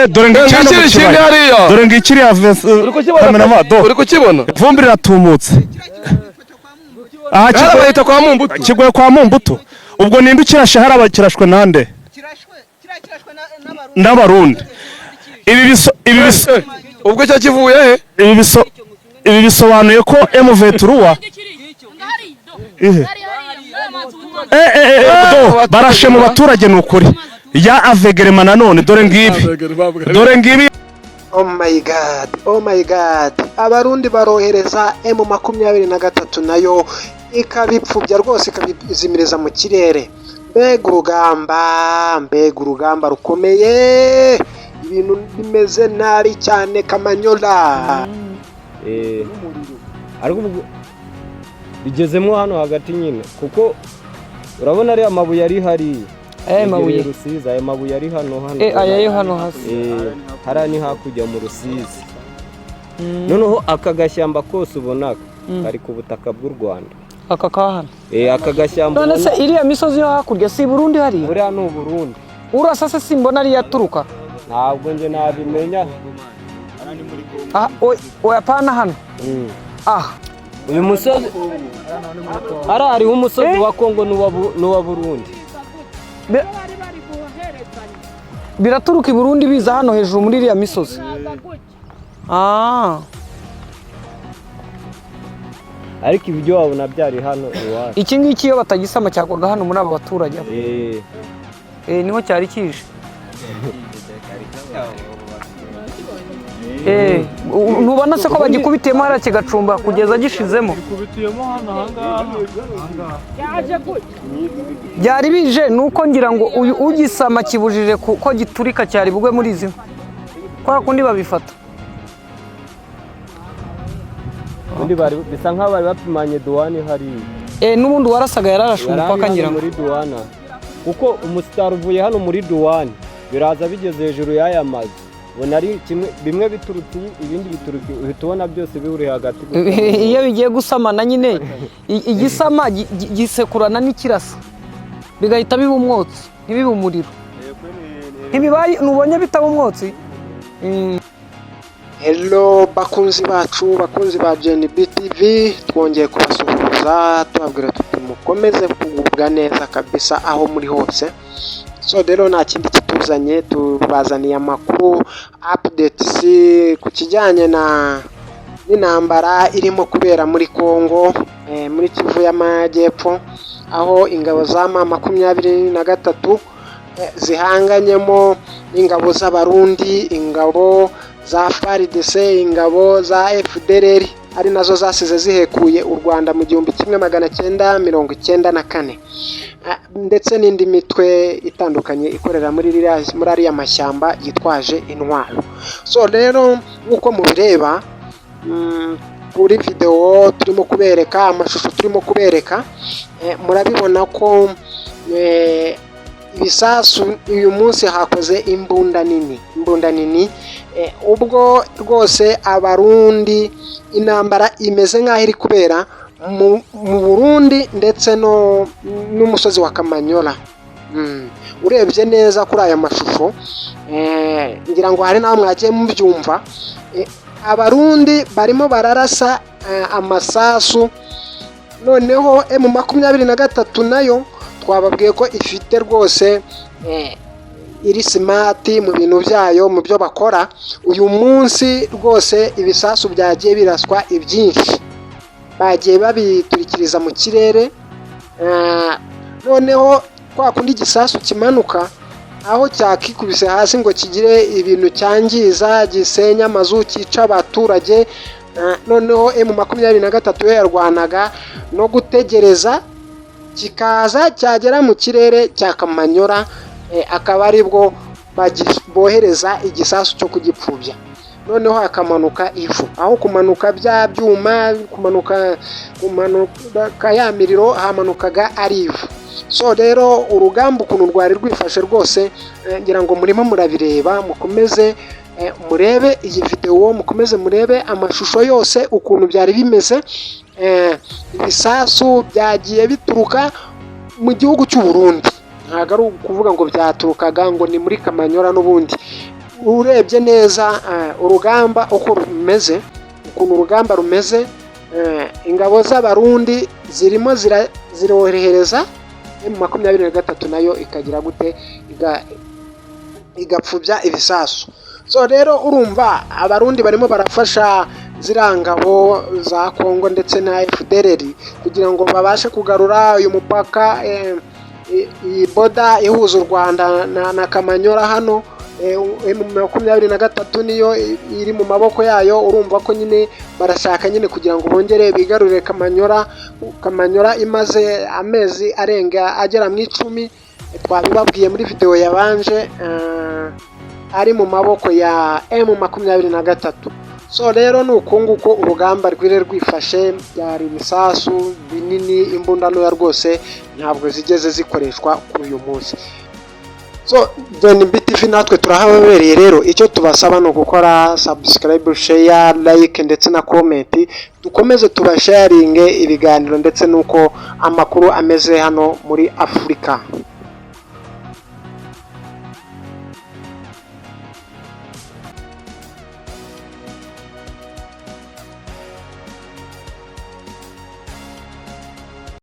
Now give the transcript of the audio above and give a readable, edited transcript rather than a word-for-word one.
dore ngicano hariya dore ngiciri ya kamera do uri kukibona vumbi ratumutse bahita kwa Mumbuto kigoye kwa Mumbuto ubwo ninde ukirashe harabakirashwe nande n'abarundi ibi ubwo cyo kivuye he ibi bisobanuye ko M23 barashe mu baturage n'ukuri ya avegerema nanone dore ngibi Oh my god abarundi barohereza M23 nayo ikabipfubya rwose ikabizimiriza mu kirere mbega urugamba rukomeye ibintu bimeze nabi cyane Kamanyola ariko bigezemo hano hagati nyine kuko urabona ari amabuye ari hari mabuye Rusizi aya mabuye ari hano aya hano hasi hara ni hakujya mu Rusizi noneho aka gashyamba kose ubona kari ku butaka bw'u Rwanda aka kahana aka gashyamba none se iriya misozi yo hakurya si Burundi hari buriya ni Burundi urasa se simbona ari yaturuka ntabwo nje nabimenya oya pana hano uyu musozi hariho umusozi wa Kongo n'uwa Burundi biraturuka i Burundi biza hano hejuru muri iriya misozi ariko ibyo wabona byari hano iwacu iki ngiki iyo batagisama cyakorwa hano muri aba baturage niho cyari kije ntubona se ko bagikubitiyemo hariya kigacumba kugeza gishizemo byari bije nuko ngira ngo uyu ugisama kibujije ko giturika cyari bugwe muri izi kwa kundi babifata undi bisa nk'aho bari bapimanye duwane hari n'ubundi warasaga yararashwe umupaka ngira ngo muri duwana kuko umusitari uvuye hano muri duwane biraza bigeze hejuru y'aya mazi ubona ari kimwe bimwe biturutse ibindi bituruka uhita ubona byose bihuriye hagati iyo bigiye gusamana nyine igisama gisekurana n'ikirasa bigahita biba umwotsi ntibibe umuriro ntibibaye nubonye bitaba umwotsi Hello bakunzi bacu bakunzi ba GNB TV twongeye kubasuhuza tubabwira tuti mukomeze kugubwa neza kabisa aho muri hose so rero nta kindi kituzanye tubazaniye amakuru updates ku kijyanye n'intambara irimo kubera muri Kongo muri Kivu y'Amajyepfo aho ingabo za M23 zihanganyemo ingabo z'abarundi ingabo za FARDC ingabo za FDLR ari nazo zasize zihekuye u Rwanda mu 1994 ndetse n'indi mitwe itandukanye ikorera muri ariya mashyamba yitwaje intwaro so rero uko mubireba kuri video turimo kubereka amashusho turimo kubereka murabibona ko ibisasu uyu munsi hakoze imbunda nini ubwo rwose abarundi intambara imeze nk'aho iri kubera mu Burundi ndetse n'umusozi wa Kamanyola urebye neza kuri aya mashusho ngira ngo hari naho mwagiye mubyumva abarundi barimo bararasa amasasu noneho M23 nayo twababwiye ko ifite rwose iri smart mu bintu byayo mu byo bakora uyu munsi rwose ibisasu byagiye biraswa ibyinshi bagiye babiturikiriza mu kirere noneho kwa kundi igisasu kimanuka aho cyakikubise hasi ngo kigire ibintu cyangiza gisenya amazu cyica abaturage noneho M23 yarwanaga no gutegereza kikaza cyagera mu kirere cya Kamanyola akaba aribwo bohereza igisasu cyo kugipfubya noneho hakamanuka ivu aho kumanuka bya byuma kumanuka ya miriro hamanukaga ari ivu so rero urugamba ukuntu rwari rwifashe rwose ngira ngo murimo murabireba mukomeze murebe iyi video mukomeze murebe amashusho yose ukuntu byari bimeze ibisasu byagiye bituruka mu gihugu cy'u Burundi ntago ari ukuvuga ngo byaturukaga ngo ni muri Kamanyola n'ubundi urebye neza urugamba uko rumeze, ukuntu urugamba rumeze, ingabo z'abarundi zirimo zirohereza M23 nayo ikagira gute igapfubya ibisasu. So rero urumva abarundi barimo barafasha zirangabo za Kongo ndetse na FDLR kugira ngo babashe kugarura uyu mupaka, iyi boda ihuza u Rwanda na Kamanyora hano. M23 niyo iri mu maboko yayo. Urumva ko nyine barashaka nyine kugira ngo bongere bigarurire Kamanyora imaze amezi arenga agera mu 10, twabibabwiye muri video yabanje, ari mu maboko ya M23. So rero nuko nguko urugamba rwire rwifashe, byari ibisasu binini, imbunda ntoya rwose ntabwo zigeze zikoreshwa kuri uyu munsi. So DNB TV natwe turahabereye rero, icyo tubasaba no gukora subscribe, share, like ndetse na comment, dukomeze tubasharinge ibiganiro ndetse nuko amakuru ameze hano muri Afurika.